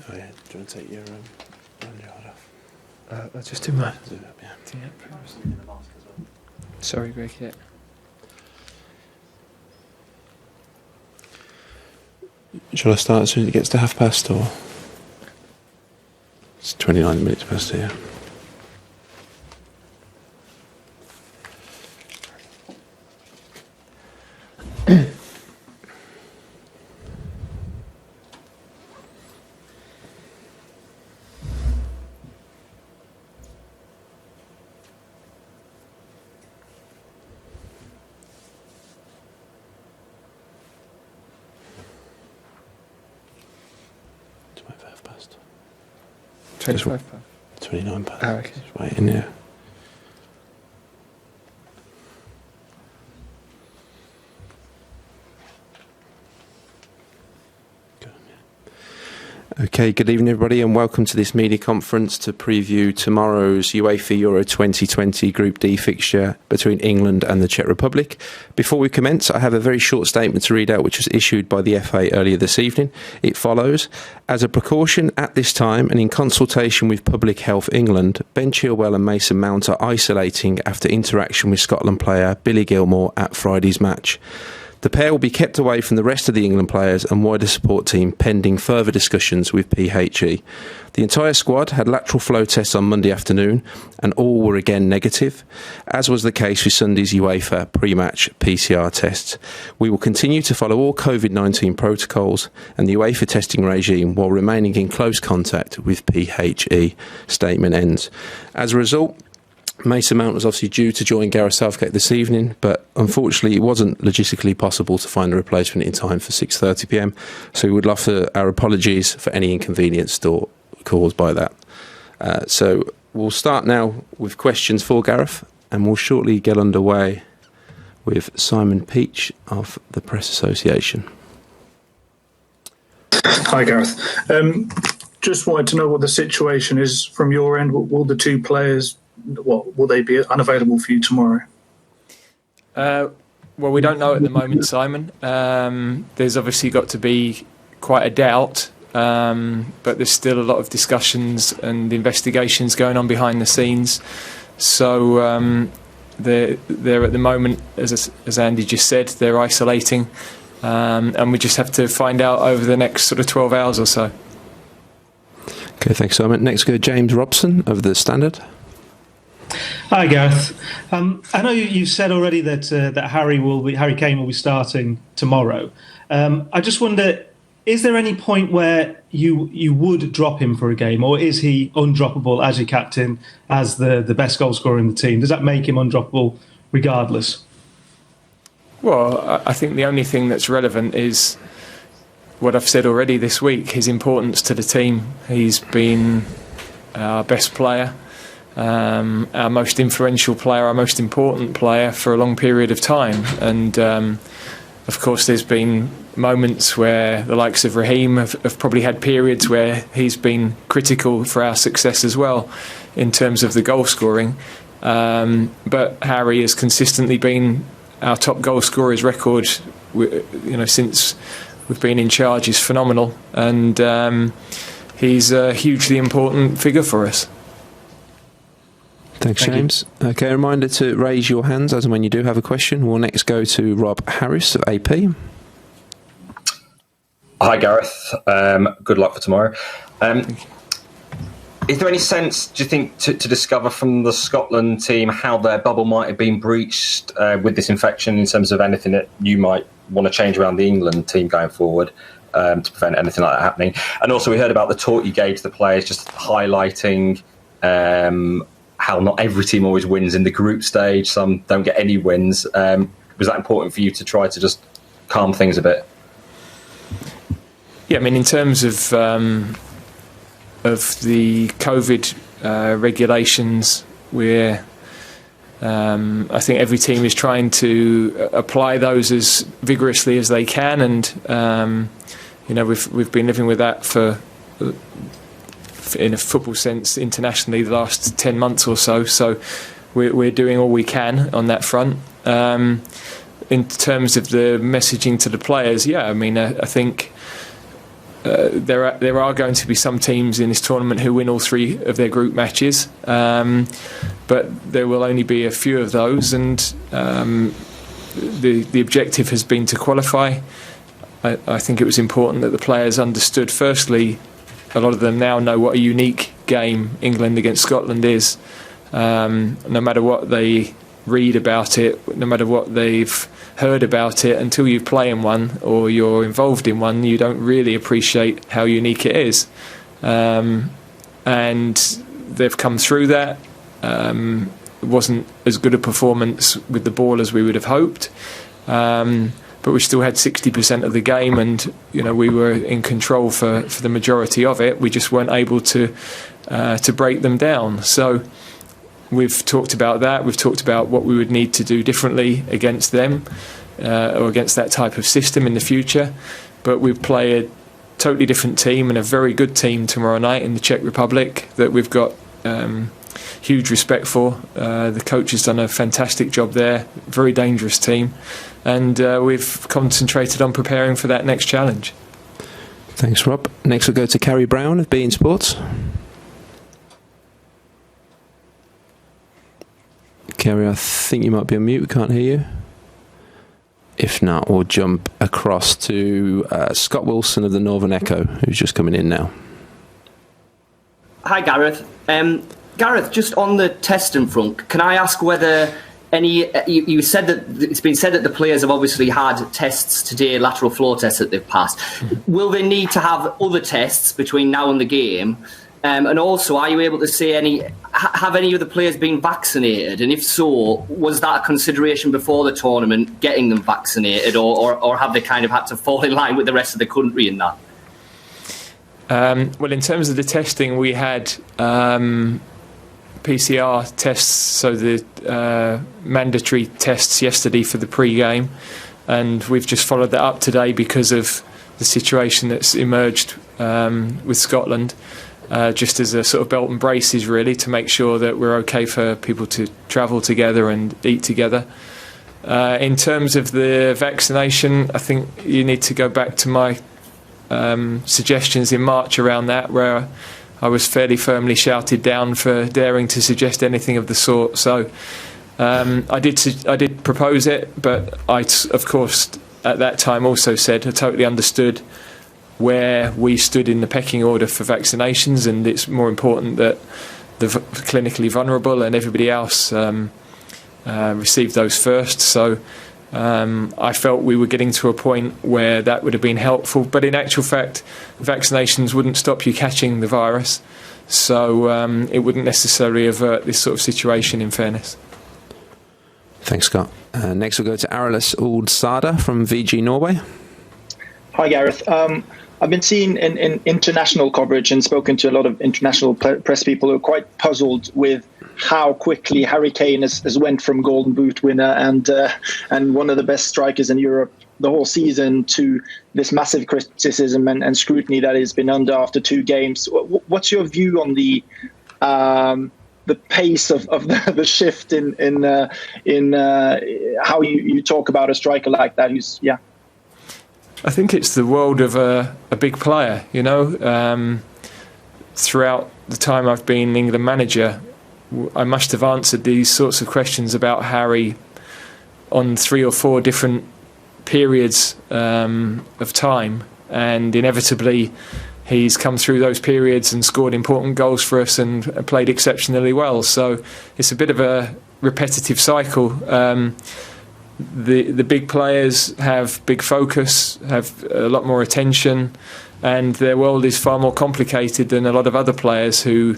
Oh yeah, do you want to take your yard off? I'll just do mine. Do that, yeah. Sorry, Greg. Yeah. Shall I start as soon as it gets to past, or it's 29 minutes past here? Past. 25 past. 29 past. Oh, okay. Just waiting, yeah. Okay, good evening everybody and welcome to this media conference to preview tomorrow's UEFA Euro 2020 Group D fixture between England and the Czech Republic. Before we commence, I have a very short statement to read out which was issued by the FA earlier this evening. It follows: as a precaution at this time and in consultation with Public Health England, Ben Chilwell and Mason Mount are isolating after interaction with Scotland player Billy Gilmour at Friday's match. The pair will be kept away from the rest of the England players and wider support team pending further discussions with PHE. The entire squad had lateral flow tests on Monday afternoon and all were again negative, as was the case with Sunday's UEFA pre-match PCR tests. We will continue to follow all COVID-19 protocols and the UEFA testing regime while remaining in close contact with PHE. Statement ends. As a result, Mason Mount was obviously due to join Gareth Southgate this evening, but unfortunately it wasn't logistically possible to find a replacement in time for 6:30pm, so we would offer our apologies for any inconvenience caused by that. So we'll start now with questions for Gareth, and we'll shortly get underway with Simon Peach of the Press Association. Hi Gareth. Just wanted to know what the situation is from your end. Will the two players, will they be unavailable for you tomorrow? Well, we don't know at the moment, Simon. There's obviously got to be quite a doubt, but there's still a lot of discussions and investigations going on behind the scenes. So they're at the moment, as Andy just said, they're isolating, and we just have to find out over the next sort of 12 hours or so. Okay, thanks, Simon. Next, go James Robson of The Standard. Hi, Gareth. I know you've said already that Harry Kane will be starting tomorrow. I just wonder, is there any point where you would drop him for a game, or is he undroppable as your captain, as the best goal scorer in the team? Does that make him undroppable regardless? Well, I think the only thing that's relevant is what I've said already this week, his importance to the team. He's been our best player, our most influential player, our most important player for a long period of time. And of course there's been moments where the likes of Raheem have probably had periods where he's been critical for our success as well in terms of the goal scoring. But Harry has consistently been our top goal scorer. His record, since we've been in charge, is phenomenal, and he's a hugely important figure for us. Thanks, James. Okay, a reminder to raise your hands as and when you do have a question. We'll next go to Rob Harris of AP. Hi, Gareth. Good luck for tomorrow. Is there any sense, do you think, to discover from the Scotland team how their bubble might have been breached with this infection, in terms of anything that you might want to change around the England team going forward to prevent anything like that happening? And also, we heard about the talk you gave to the players, just highlighting how not every team always wins in the group stage. Some don't get any wins. Was that important for you to try to just calm things a bit? Yeah, I mean, in terms of the COVID regulations, I think every team is trying to apply those as vigorously as they can, and we've been living with that for, in a football sense, internationally, the last 10 months or so. So we're doing all we can on that front. In terms of the messaging to the players, I think there are going to be some teams in this tournament who win all 3 of their group matches, but there will only be a few of those, and the objective has been to qualify. I think it was important that the players understood, firstly, a lot of them now know what a unique game England against Scotland is. No matter what they read about it, no matter what they've heard about it, until you play in one or you're involved in one, you don't really appreciate how unique it is. And they've come through that. It wasn't as good a performance with the ball as we would have hoped, but we still had 60% of the game, and we were in control for the majority of it. We just weren't able to break them down. So we've talked about that. We've talked about what we would need to do differently against them or against that type of system in the future. But we play a totally different team, and a very good team tomorrow night in the Czech Republic that we've got huge respect for. The coach has done a fantastic job there. Very dangerous team. And we've concentrated on preparing for that next challenge. Thanks, Rob. Next we'll go to Carrie Brown of BeanymanSports. Kerry, I think you might be on mute. We can't hear you. If not, we'll jump across to Scott Wilson of the Northern Echo, who's just coming in now. Hi, Gareth. Gareth, just on the testing front, can I ask whether you said that it's been said that the players have obviously had tests today, lateral flow tests that they've passed. Will they need to have other tests between now and the game? And also, are you able to say have any of the players been vaccinated? And if so, was that a consideration before the tournament, getting them vaccinated, or have they kind of had to fall in line with the rest of the country in that? Well, in terms of the testing, we had PCR tests, so the mandatory tests yesterday for the pre-game, and we've just followed that up today because of the situation that's emerged with Scotland. Just as a sort of belt and braces, really, to make sure that we're okay for people to travel together and eat together. In terms of the vaccination, I think you need to go back to my suggestions in March around that, where I was fairly firmly shouted down for daring to suggest anything of the sort. So I did propose it, but I, of course, at that time also said I totally understood where we stood in the pecking order for vaccinations, and it's more important that the clinically vulnerable and everybody else receive those first. So I felt we were getting to a point where that would have been helpful, but in actual fact, vaccinations wouldn't stop you catching the virus, so it wouldn't necessarily avert this sort of situation, in fairness. Thanks, Scott. Next we'll go to Arilis Old-Sada from VG Norway. Hi, Gareth. I've been seeing in international coverage and spoken to a lot of international press people who are quite puzzled with how quickly Harry Kane has went from Golden Boot winner and one of the best strikers in Europe the whole season to this massive criticism and scrutiny that he's been under after 2 games. What's your view on the pace of the shift in how you talk about a striker like that? I think it's the world of a big player, Throughout the time I've been England manager, I must have answered these sorts of questions about Harry on 3 or 4 different periods of time, and inevitably he's come through those periods and scored important goals for us and played exceptionally well. So it's a bit of a repetitive cycle. The big players have big focus, have a lot more attention, and their world is far more complicated than a lot of other players who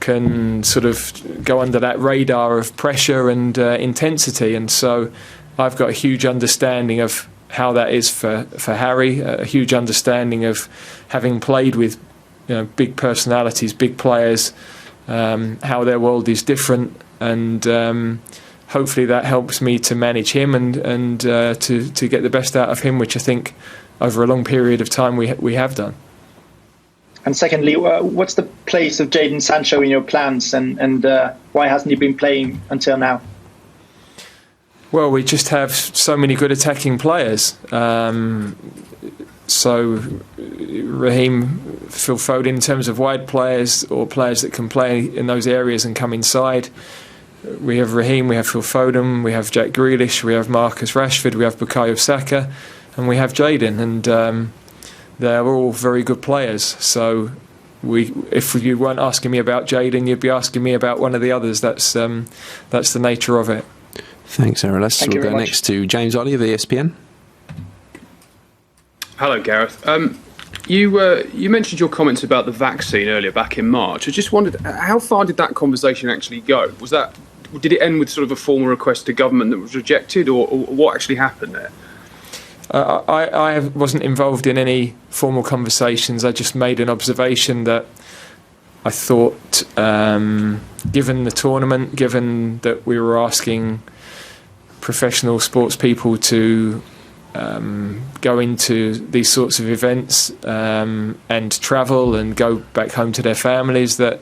can sort of go under that radar of pressure and intensity. And so I've got a huge understanding of how that is for Harry, a huge understanding of having played with big personalities, big players, how their world is different, and hopefully that helps me to manage him and to get the best out of him, which I think over a long period of time we have done. And secondly, what's the place of Jadon Sancho in your plans, and why hasn't he been playing until now? Well, we just have so many good attacking players. So Raheem, Phil Foden, in terms of wide players or players that can play in those areas and come inside, we have Raheem, we have Phil Foden, we have Jack Grealish, we have Marcus Rashford, we have Bukayo Saka, and we have Jadon, and they're all very good players. So if you weren't asking me about Jadon, you'd be asking me about one of the others. That's the nature of it. Thanks, Aaron. We'll go next to James Ollie of ESPN. Hello, Gareth. You mentioned your comments about the vaccine earlier back in March. I just wondered, how far did that conversation actually go? Did it end with sort of a formal request to government that was rejected, or what actually happened there? I wasn't involved in any formal conversations. I just made an observation that I thought, given the tournament, given that we were asking professional sports people to go into these sorts of events and travel and go back home to their families, that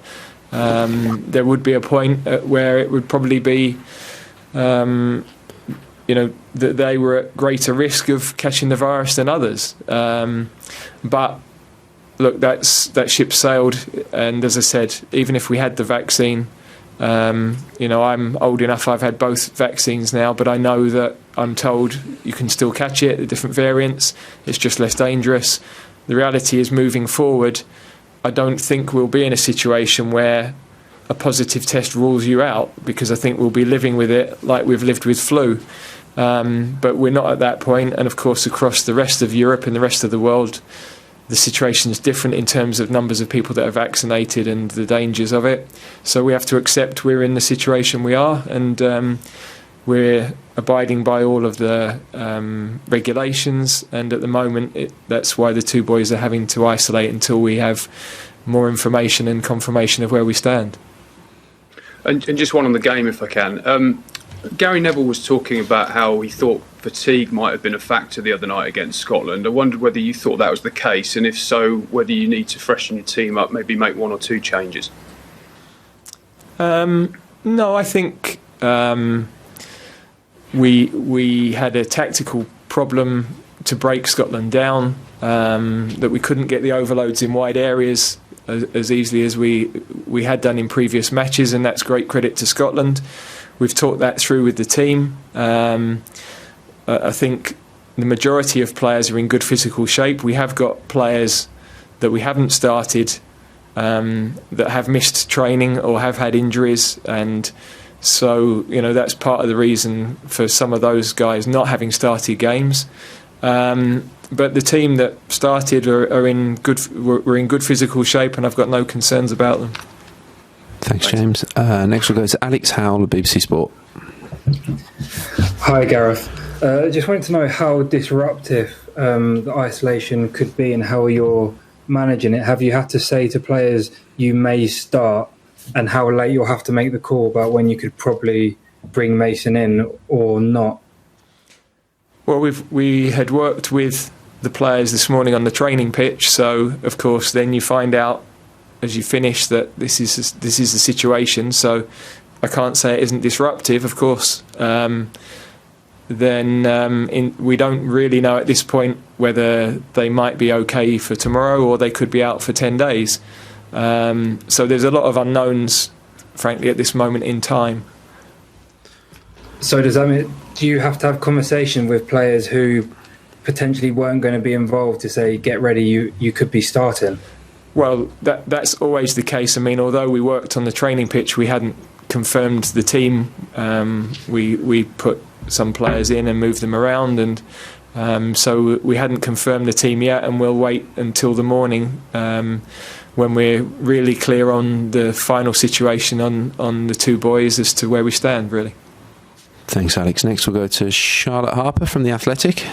there would be a point where it would probably be that they were at greater risk of catching the virus than others. But look, that ship sailed, and as I said, even if we had the vaccine, I'm old enough, I've had both vaccines now, but I know that I'm told you can still catch it, the different variants, it's just less dangerous. The reality is, moving forward, I don't think we'll be in a situation where a positive test rules you out, because I think we'll be living with it like we've lived with flu. But we're not at that point, and of course across the rest of Europe and the rest of the world, the situation is different in terms of numbers of people that are vaccinated and the dangers of it. So we have to accept we're in the situation we are, and we're abiding by all of the regulations, and at the moment that's why the two boys are having to isolate until we have more information and confirmation of where we stand. And just one on the game, if I can. Gary Neville was talking about how he thought fatigue might have been a factor the other night against Scotland. I wondered whether you thought that was the case, and if so, whether you need to freshen your team up, maybe make one or two changes. No, I think we had a tactical problem to break Scotland down, that we couldn't get the overloads in wide areas as easily as we had done in previous matches, and that's great credit to Scotland. We've talked that through with the team. I think the majority of players are in good physical shape. We have got players that we haven't started that have missed training or have had injuries, and so that's part of the reason for some of those guys not having started games. But the team that started were in good physical shape, and I've got no concerns about them. Thanks, James. Next we'll go to Alex Howell of BBC Sport. Hi, Gareth. Just wanted to know how disruptive the isolation could be and how you're managing it. Have you had to say to players you may start, and how late you'll have to make the call about when you could probably bring Mason in or not? Well, we had worked with the players this morning on the training pitch, so of course then you find out as you finish that this is the situation. So I can't say it isn't disruptive, of course. We don't really know at this point whether they might be okay for tomorrow or they could be out for 10 days. So there's a lot of unknowns, frankly, at this moment in time. So does that mean, do you have to have conversation with players who potentially weren't going to be involved to say, get ready, you could be starting? Well, that's always the case. I mean, although we worked on the training pitch, we hadn't confirmed the team. We put some players in and moved them around, and so we hadn't confirmed the team yet, and we'll wait until the morning when we're really clear on the final situation on the two boys as to where we stand, really. Thanks, Alex. Next we'll go to Charlotte Harper from The Athletic.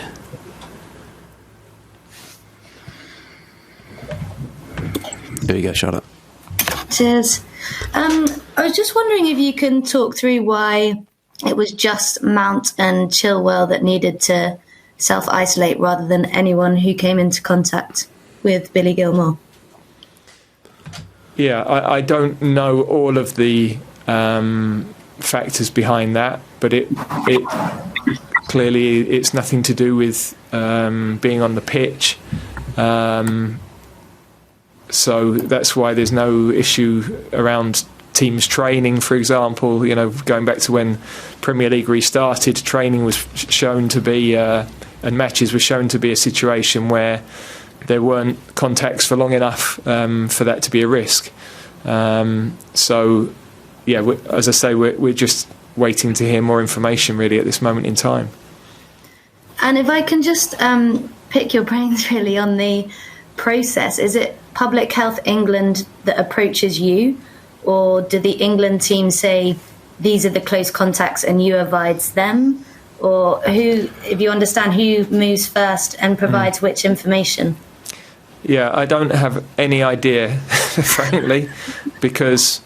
There you go, Charlotte. Cheers. I was just wondering if you can talk through why it was just Mount and Chilwell that needed to self-isolate rather than anyone who came into contact with Billy Gilmour. Yeah, I don't know all of the factors behind that, but it clearly it's nothing to do with being on the pitch. So that's why there's no issue around teams training, for example. Going back to when Premier League restarted, training was shown to be and matches were shown to be a situation where there weren't contacts for long enough for that to be a risk. So as I say, we're just waiting to hear more information really at this moment in time. And if I can just pick your brains really on the process, is it Public Health England that approaches you, or do the England team say these are the close contacts and you advise them? Or who, if you understand, who moves first and provides which information? Yeah, I don't have any idea, frankly, because,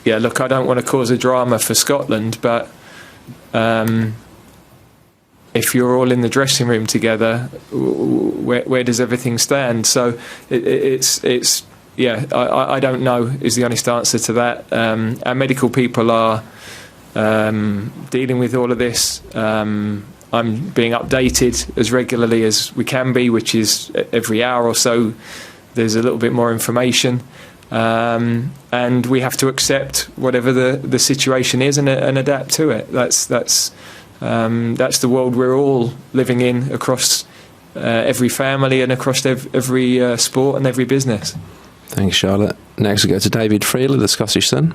look, I don't want to cause a drama for Scotland, but if you're all in the dressing room together, where does everything stand? So I don't know is the honest answer to that. Our medical people are dealing with all of this. I'm being updated as regularly as we can be, which is every hour or so there's a little bit more information. And we have to accept whatever the situation is and adapt to it. That's the world we're all living in across every family and across every sport and every business. Thanks, Charlotte. Next we go to David Freeler, the Scottish Sun.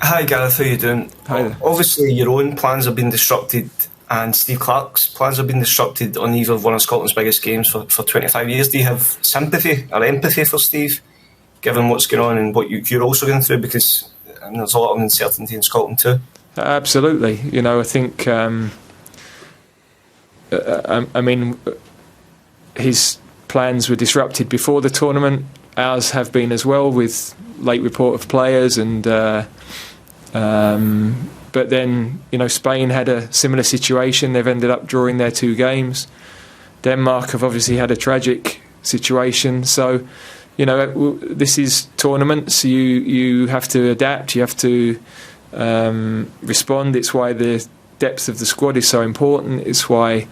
Hi Gareth, how you doing? Hi. Obviously your own plans have been disrupted and Steve Clarke's plans have been disrupted on the eve of one of Scotland's biggest games for 25 years. Do you have sympathy or empathy for Steve, given what's going on and what you're also going through? Because there's a lot of uncertainty in Scotland too. Absolutely. I think his plans were disrupted before the tournament. Ours have been as well, with late report of players, and but then Spain had a similar situation. They've ended up drawing their 2 games. Denmark have obviously had a tragic situation. So this is tournaments. You have to adapt. You have to respond. It's why the depth of the squad is so important. It's why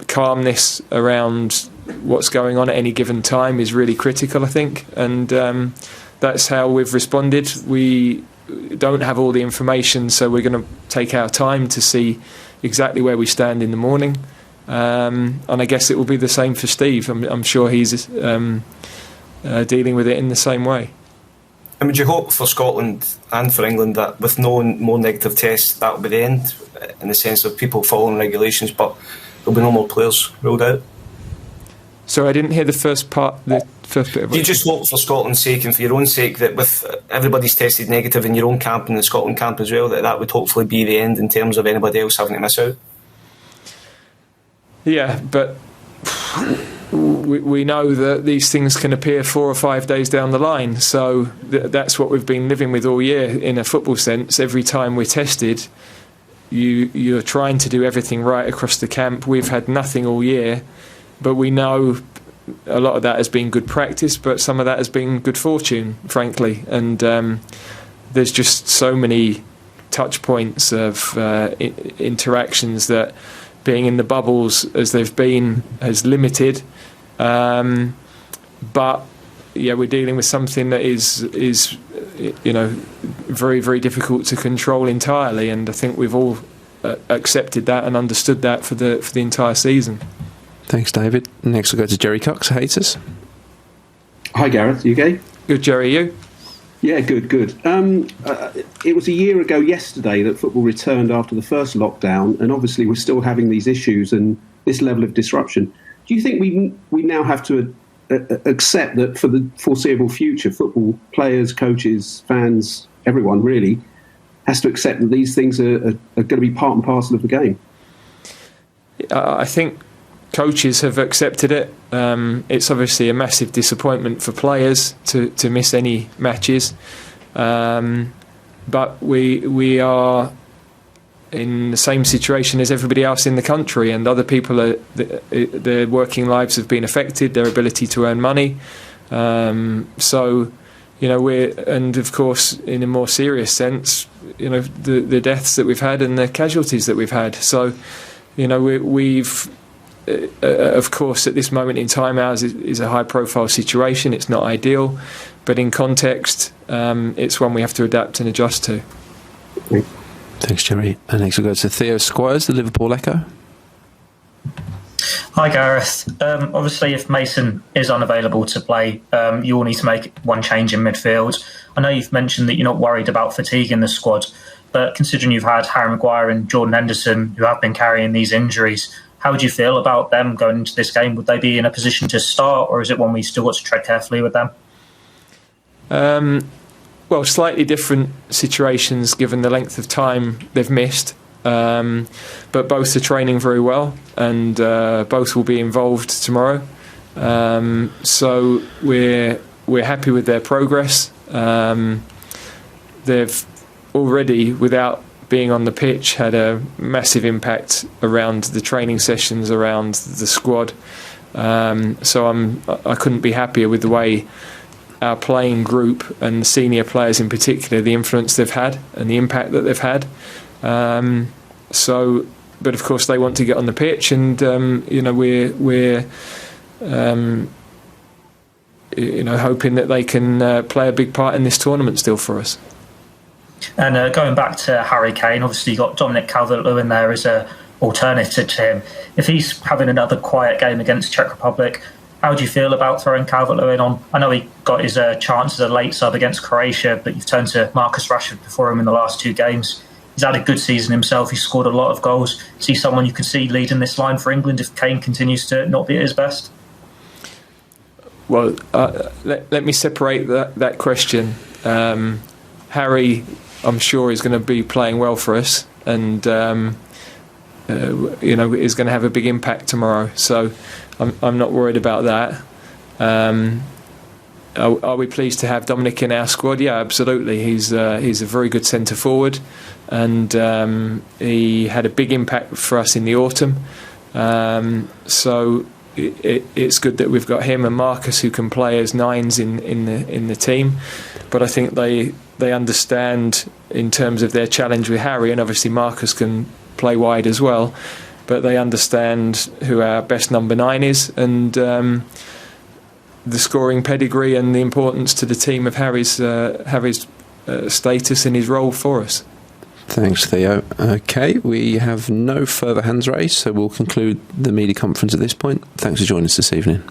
calmness around what's going on at any given time is really critical, I think, and that's how we've responded. We don't have all the information, so we're going to take our time to see exactly where we stand in the morning, and I guess it will be the same for Steve. I'm sure he's dealing with it in the same way. And would you hope for Scotland and for England that with no more negative tests, that will be the end, in the sense of people following regulations, but there'll be no more players ruled out? So I didn't hear the first part. The first bit of Do you just hope for Scotland's sake and for your own sake that with everybody's tested negative in your own camp and the Scotland camp as well, that would hopefully be the end in terms of anybody else having to miss out? Yeah, but we know that these things can appear 4 or 5 days down the line. So that's what we've been living with all year in a football sense. Every time we're tested, you're trying to do everything right across the camp. We've had nothing all year, but we know a lot of that has been good practice, but some of that has been good fortune, frankly. And there's just so many touch points of interactions that being in the bubbles as they've been has limited. But yeah, we're dealing with something that is very, very difficult to control entirely, and I think we've all accepted that and understood that for the entire season. Thanks, David. Next we'll go to Jerry Cox, Haters. Hi, Gareth. You okay? Good, Jerry. You? Yeah, good. It was a year ago yesterday that football returned after the first lockdown, and obviously we're still having these issues and this level of disruption. Do you think we now have to accept that for the foreseeable future, football players, coaches, fans, everyone really has to accept that these things are going to be part and parcel of the game? I think coaches have accepted it. It's obviously a massive disappointment for players to miss any matches, but we are in the same situation as everybody else in the country, and other people their working lives have been affected, their ability to earn money. So and of course in a more serious sense, the deaths that we've had and the casualties that we've had. So we've of course, at this moment in time, ours is a high-profile situation. It's not ideal, but in context, it's one we have to adapt and adjust to. Thanks, Jerry. And next we'll go to Theo Squires, the Liverpool Echo. Hi, Gareth. Obviously, if Mason is unavailable to play, you will need to make one change in midfield. I know you've mentioned that you're not worried about fatigue in the squad, but considering you've had Harry Maguire and Jordan Henderson, who have been carrying these injuries, how would you feel about them going into this game? Would they be in a position to start, or is it one we still got to tread carefully with them? Well, slightly different situations given the length of time they've missed. But both are training very well, and both will be involved tomorrow. So we're happy with their progress. They've already, without being on the pitch, had a massive impact around the training sessions, around the squad. So I couldn't be happier with the way our playing group and the senior players in particular, the influence they've had and the impact that they've had. But of course they want to get on the pitch, and we're hoping that they can play a big part in this tournament still for us. And going back to Harry Kane, obviously you got Dominic Calvert-Lewin there as a alternative to him. If he's having another quiet game against Czech Republic, how do you feel about throwing Calvert-Lewin on? I know he got his chance as a late sub against Croatia, but you've turned to Marcus Rashford before him in the last 2 games. He's had a good season himself. He's scored a lot of goals. Is he someone you could see leading this line for England if Kane continues to not be at his best? Well, let me separate that question. Harry, I'm sure, is going to be playing well for us, and is going to have a big impact tomorrow. So I'm not worried about that. Are we pleased to have Dominic in our squad? Yeah, absolutely. He's a very good centre forward, and he had a big impact for us in the autumn. So it's good that we've got him and Marcus, who can play as nines in the team. But I think they understand in terms of their challenge with Harry, and obviously Marcus can play wide as well. But they understand who our best number 9 is, and the scoring pedigree and the importance to the team of Harry's status and his role for us. Thanks, Theo. Okay, we have no further hands raised, so we'll conclude the media conference at this point. Thanks for joining us this evening.